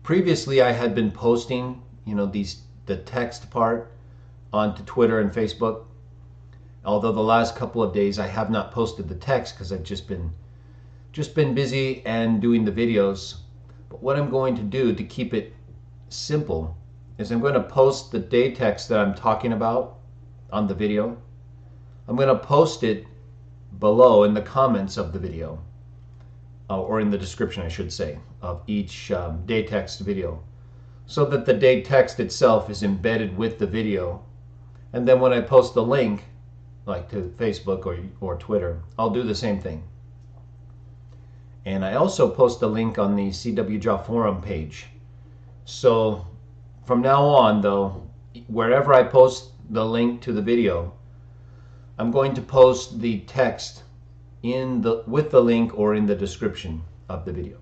previously I had been posting, the text part onto Twitter and Facebook. Although the last couple of days I have not posted the text because I've just been busy and doing the videos. But what I'm going to do to keep it simple is I'm going to post the day text that I'm talking about on the video. I'm going to post it below in the comments of the video, or in the description, I should say, of each day text video, so that the day text itself is embedded with the video. And then when I post the link, like to Facebook or Twitter, I'll do the same thing. And I also post a link on the CWJA forum page. So from now on, though, wherever I post the link to the video, I'm going to post the text with the link or in the description of the video.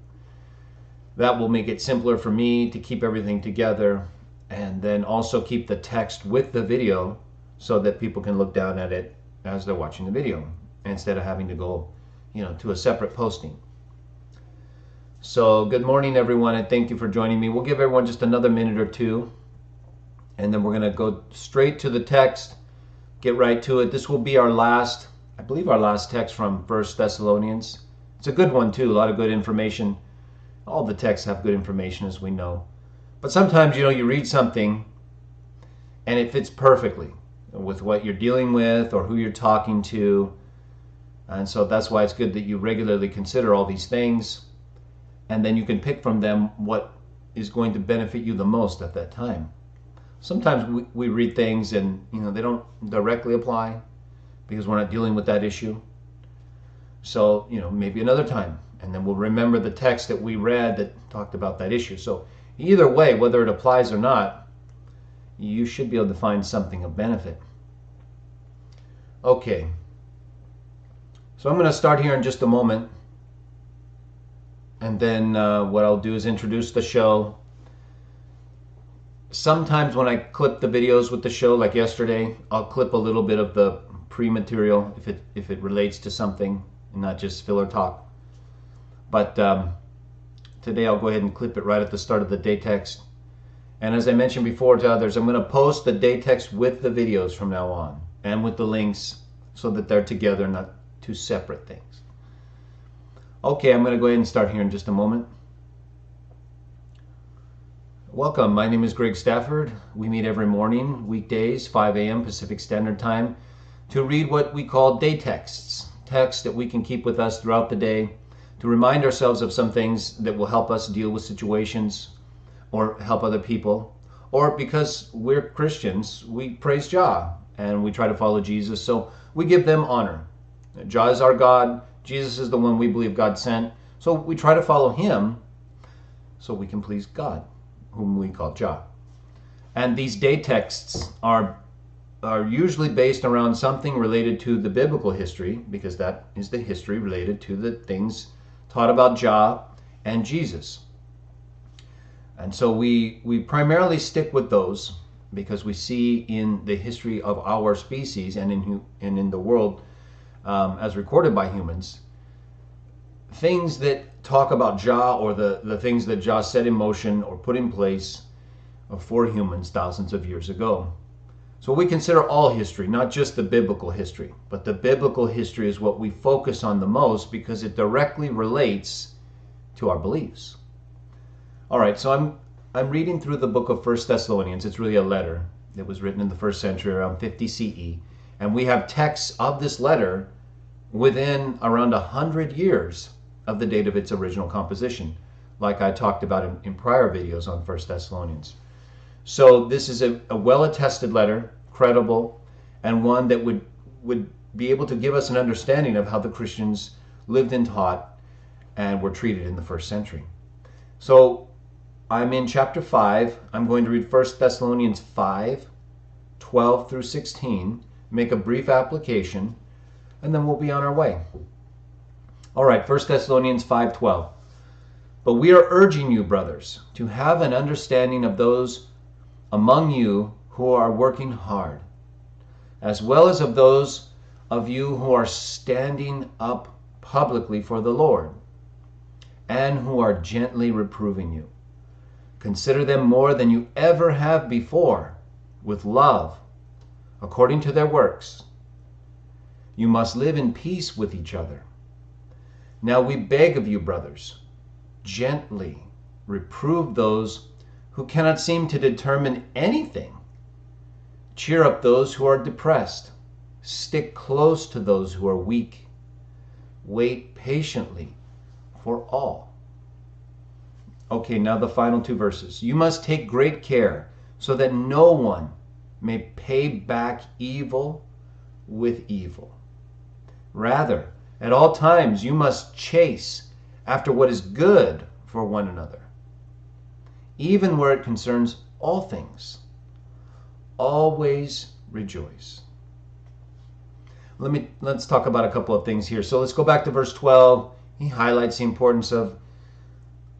That will make it simpler for me to keep everything together, and then also keep the text with the video so that people can look down at it as they're watching the video instead of having to go, to a separate posting. So good morning, everyone, and thank you for joining me. We'll give everyone just another minute or two, and then we're going to go straight to the text, get right to it. This will be our last text from 1 Thessalonians. It's a good one too, a lot of good information. All the texts have good information, as we know. But sometimes, you read something and it fits perfectly with what you're dealing with or who you're talking to. And so that's why it's good that you regularly consider all these things, and then you can pick from them what is going to benefit you the most at that time. Sometimes we read things and they don't directly apply because we're not dealing with that issue. So maybe another time, and then we'll remember the text that we read that talked about that issue. So either way, whether it applies or not, you should be able to find something of benefit. Okay, so I'm going to start here in just a moment, and then what I'll do is introduce the show. Sometimes when I clip the videos with the show, like yesterday, I'll clip a little bit of the pre-material if it relates to something and not just filler talk. But today I'll go ahead and clip it right at the start of the day text. And as I mentioned before to others, I'm going to post the day text with the videos from now on, and with the links, so that they're together, not two separate things. Okay, I'm going to go ahead and start here in just a moment. Welcome, my name is Greg Stafford. We meet every morning, weekdays, 5 a.m. Pacific Standard Time, to read what we call day texts that we can keep with us throughout the day, to remind ourselves of some things that will help us deal with situations or help other people. Or because we're Christians, we praise Jah and we try to follow Jesus, so we give them honor. Jah is our God. Jesus is the one we believe God sent. So we try to follow him so we can please God, whom we call Jah. And these day texts are usually based around something related to the biblical history, because that is the history related to the things taught about Jah and Jesus. And so we primarily stick with those because we see in the history of our species and in the world, as recorded by humans, things that talk about Jah, or the things that Jah set in motion or put in place for humans thousands of years ago. So we consider all history, not just the biblical history, but the biblical history is what we focus on the most because it directly relates to our beliefs. All right, so I'm reading through the book of 1 Thessalonians. It's really a letter that was written in the first century, around 50 CE. And we have texts of this letter within around 100 years of the date of its original composition, like I talked about in prior videos on 1 Thessalonians. So this is a well-attested letter, credible, and one that would be able to give us an understanding of how the Christians lived and taught and were treated in the first century. So I'm in chapter 5. I'm going to read 1 Thessalonians 5, 12 through 16, make a brief application, and then we'll be on our way. All right, 1 Thessalonians 5:12. But we are urging you, brothers, to have an understanding of those among you who are working hard, as well as of those of you who are standing up publicly for the Lord, and who are gently reproving you. Consider them more than you ever have before, with love, according to their works. You must live in peace with each other. Now we beg of you, brothers, gently reprove those who cannot seem to determine anything. Cheer up those who are depressed. Stick close to those who are weak. Wait patiently for all. Okay, now the final two verses. You must take great care so that no one may pay back evil with evil. Rather, at all times you must chase after what is good for one another, even where it concerns all things. Always rejoice. Let's talk about a couple of things here. So let's go back to verse 12. He highlights the importance of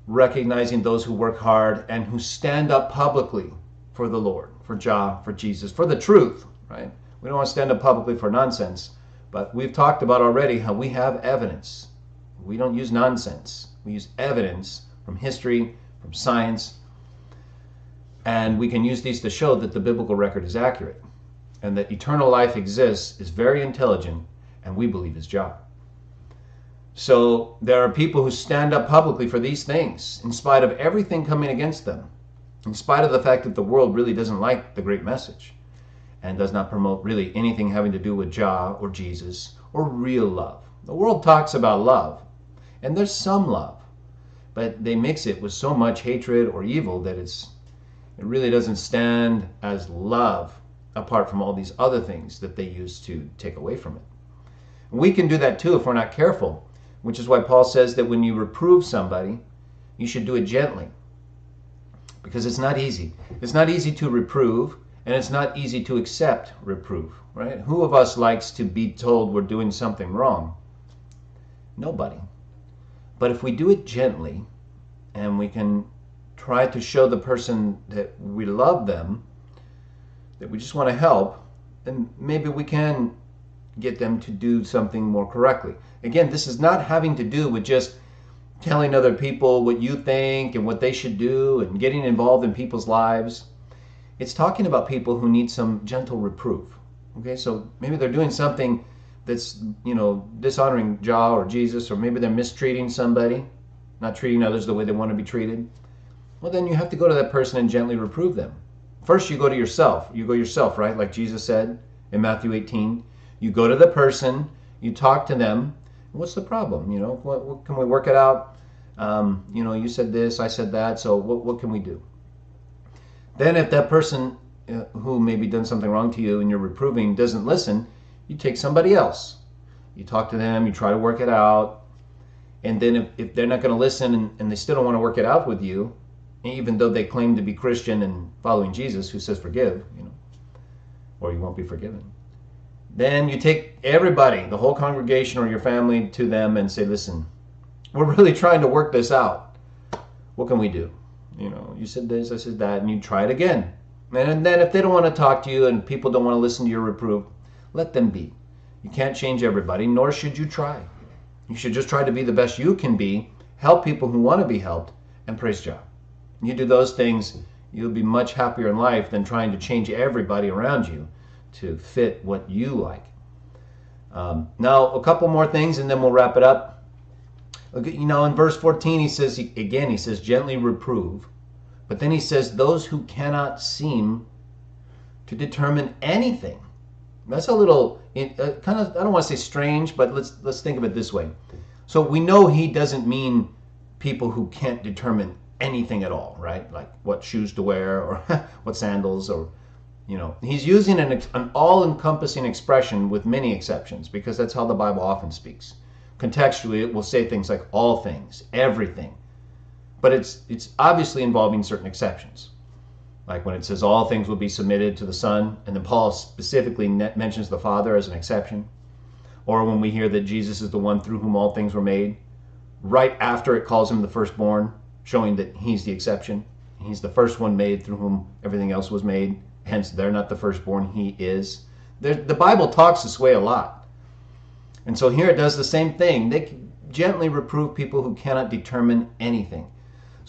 recognizing those who work hard and who stand up publicly for the Lord, for Jah, for Jesus, for the truth, right? We don't want to stand up publicly for nonsense, but we've talked about already how we have evidence. We don't use nonsense. We use evidence from history, from science, and we can use these to show that the biblical record is accurate and that eternal life exists, is very intelligent, and we believe is Jah. So there are people who stand up publicly for these things in spite of everything coming against them, in spite of the fact that the world really doesn't like the great message and does not promote really anything having to do with Jah or Jesus or real love. The world talks about love, and there's some love, but they mix it with so much hatred or evil that it really doesn't stand as love apart from all these other things that they use to take away from it. We can do that too if we're not careful, which is why Paul says that when you reprove somebody, you should do it gently, because it's not easy. It's not easy to reprove, and it's not easy to accept reproof, right? Who of us likes to be told we're doing something wrong? Nobody. But if we do it gently, and we can try to show the person that we love them, that we just want to help, then maybe we can get them to do something more correctly. Again, this is not having to do with just telling other people what you think and what they should do and getting involved in people's lives. It's talking about people who need some gentle reproof. Okay, so maybe they're doing something that's, dishonoring Jah or Jesus, or maybe they're mistreating somebody, not treating others the way they want to be treated. Well, then you have to go to that person and gently reprove them. First, you go to yourself. You go yourself, right? Like Jesus said in Matthew 18. You go to the person, you talk to them. What's the problem? What can we work it out? You said this, I said that, so what can we do? Then if that person who maybe done something wrong to you and you're reproving doesn't listen, you take somebody else. You talk to them, you try to work it out. And then if they're not going to listen and they still don't want to work it out with you, even though they claim to be Christian and following Jesus, who says forgive, or you won't be forgiven. Then you take everybody, the whole congregation or your family, to them and say, listen, we're really trying to work this out. What can we do? You said this, I said that, and you try it again. And then if they don't want to talk to you and people don't want to listen to your reproof, let them be. You can't change everybody, nor should you try. You should just try to be the best you can be, help people who want to be helped, and praise God. You do those things, you'll be much happier in life than trying to change everybody around you to fit what you like. Now, a couple more things and then we'll wrap it up. In verse 14, he says, gently reprove. But then he says, those who cannot seem to determine anything. That's a little, I don't want to say strange, but let's think of it this way. So we know he doesn't mean people who can't determine anything at all, right? Like what shoes to wear or what sandals, or he's using an all-encompassing expression with many exceptions, because that's how the Bible often speaks. Contextually, it will say things like all things, everything, but it's obviously involving certain exceptions. Like when it says all things will be submitted to the Son, and then Paul specifically mentions the Father as an exception. Or when we hear that Jesus is the one through whom all things were made, right after it calls him the firstborn, showing that he's the exception. He's the first one made through whom everything else was made. Hence, they're not the firstborn, he is. The Bible talks this way a lot. And so here it does the same thing. They gently reprove people who cannot determine anything.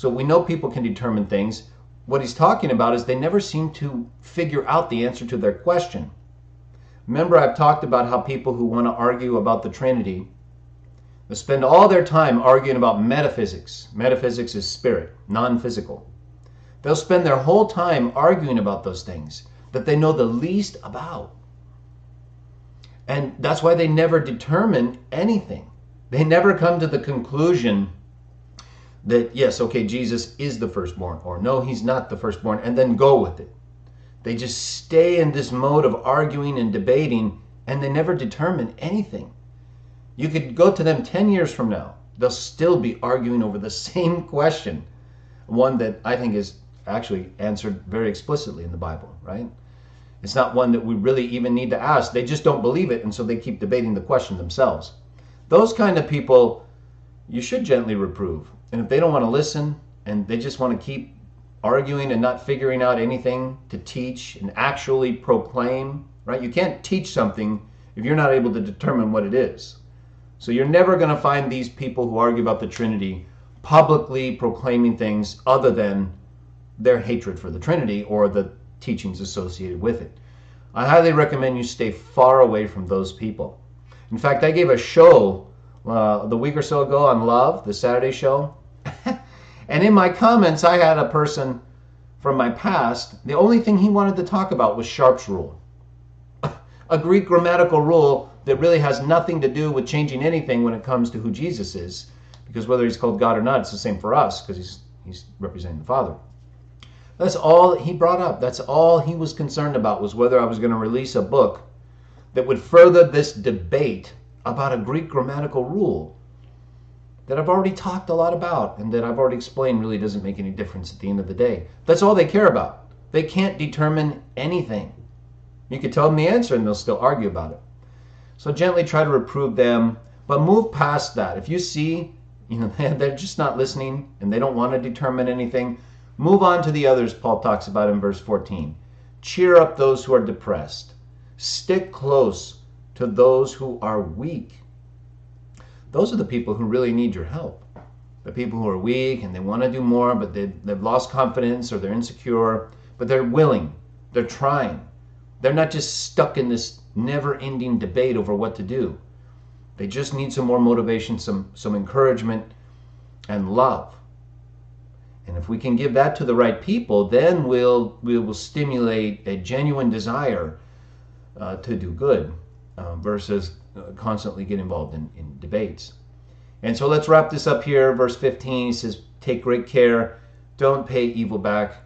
So we know people can determine things. What he's talking about is they never seem to figure out the answer to their question. Remember, I've talked about how people who want to argue about the Trinity, they spend all their time arguing about metaphysics. Metaphysics is spirit, non-physical. They'll spend their whole time arguing about those things that they know the least about. And that's why they never determine anything. They never come to the conclusion that, yes, okay, Jesus is the firstborn, or no, he's not the firstborn, and then go with it. They just stay in this mode of arguing and debating, and they never determine anything. You could go to them 10 years from now. They'll still be arguing over the same question, one that I think is actually answered very explicitly in the Bible, right? It's not one that we really even need to ask. They just don't believe it, and so they keep debating the question themselves. Those kind of people, you should gently reprove. And if they don't want to listen, and they just want to keep arguing and not figuring out anything to teach and actually proclaim, right? You can't teach something if you're not able to determine what it is. So you're never going to find these people who argue about the Trinity publicly proclaiming things other than their hatred for the Trinity or the teachings associated with it. I highly recommend you stay far away from those people. In fact, I gave a show the week or so ago on love, the Saturday show. And in my comments, I had a person from my past, the only thing he wanted to talk about was Sharp's rule. A Greek grammatical rule that really has nothing to do with changing anything when it comes to who Jesus is. Because whether he's called God or not, it's the same for us, because he's representing the Father. That's all he brought up. That's all he was concerned about, was whether I was going to release a book that would further this debate about a Greek grammatical rule that I've already talked a lot about and that I've already explained really doesn't make any difference at the end of the day. That's all they care about. They can't determine anything. You could tell them the answer and they'll still argue about it. So gently try to reprove them, but move past that. If you see, they're just not listening and they don't want to determine anything, move on to the others Paul talks about in verse 14. Cheer up those who are depressed. Stick close to those who are weak. Those are the people who really need your help. The people who are weak and they want to do more, but they've lost confidence or they're insecure, but they're willing. They're trying. They're not just stuck in this never-ending debate over what to do. They just need some more motivation, some encouragement, and love. And if we can give that to the right people, then we will stimulate a genuine desire to do good versus constantly get involved in debates. And so let's wrap this up here. Verse 15, he says, take great care. Don't pay evil back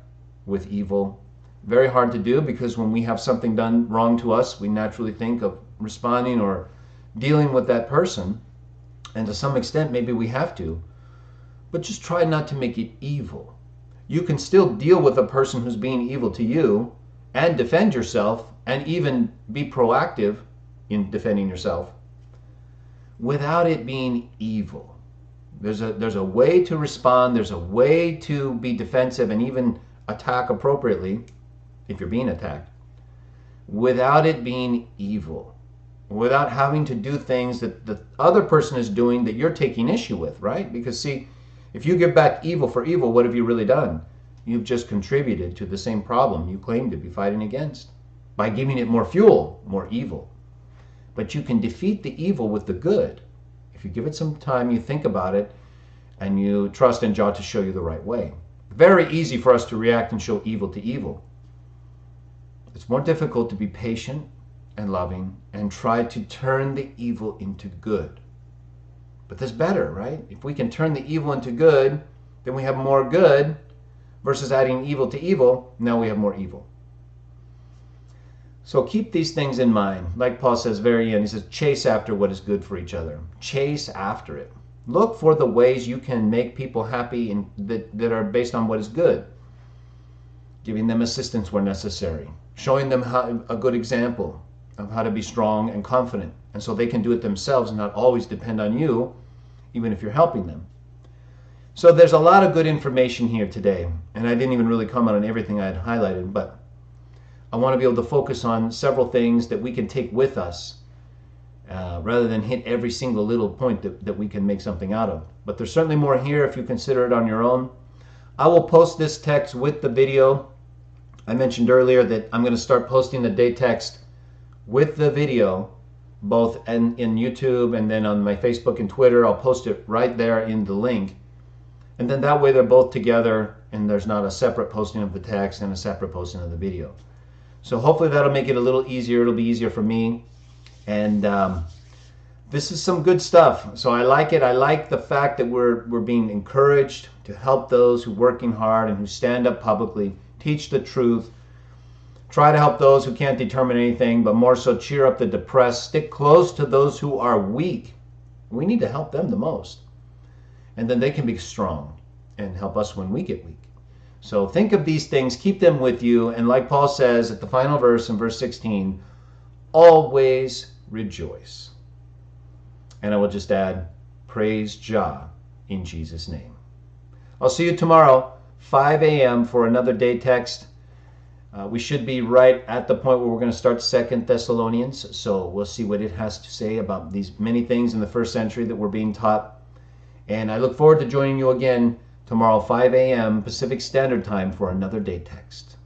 with evil. Very hard to do, because when we have something done wrong to us, we naturally think of responding or dealing with that person. And to some extent, maybe we have to. But just try not to make it evil. You can still deal with a person who's being evil to you and defend yourself and even be proactive in defending yourself without it being evil. There's a way to respond. There's a way to be defensive and even attack appropriately if you're being attacked without it being evil, without having to do things that the other person is doing that you're taking issue with, right? Because see, if you give back evil for evil, what have you really done? You've just contributed to the same problem you claim to be fighting against by giving it more fuel, more evil. But you can defeat the evil with the good. If you give it some time, you think about it, and you trust in God to show you the right way. Very easy for us to react and show evil to evil. It's more difficult to be patient and loving and try to turn the evil into good. But that's better, right? If we can turn the evil into good, then we have more good versus adding evil to evil. Now we have more evil. So keep these things in mind. Like Paul says very end, he says, chase after what is good for each other. Chase after it. Look for the ways you can make people happy and that are based on what is good. Giving them assistance where necessary. Showing them a good example of how to be strong and confident. And so they can do it themselves and not always depend on you, even if you're helping them. So there's a lot of good information here today. And I didn't even really comment on everything I had highlighted, but I want to be able to focus on several things that we can take with us rather than hit every single little point that we can make something out of. But there's certainly more here if you consider it on your own. I will post this text with the video. I mentioned earlier that I'm going to start posting the day text with the video, both in YouTube and then on my Facebook and Twitter. I'll post it right there in the link. And then that way they're both together and there's not a separate posting of the text and a separate posting of the video. So hopefully that'll make it a little easier. It'll be easier for me. And this is some good stuff. So I like it. I like the fact that we're being encouraged to help those who are working hard and who stand up publicly, teach the truth, try to help those who can't determine anything, but more so cheer up the depressed, stick close to those who are weak. We need to help them the most. And then they can be strong and help us when we get weak. So think of these things, keep them with you, and like Paul says at the final verse in verse 16, always rejoice. And I will just add, praise Jah in Jesus' name. I'll see you tomorrow, 5 a.m. for another day text. We should be right at the point where we're going to start 2 Thessalonians. So we'll see what it has to say about these many things in the first century that we're being taught. And I look forward to joining you again tomorrow, 5 a.m. Pacific Standard Time for another day text.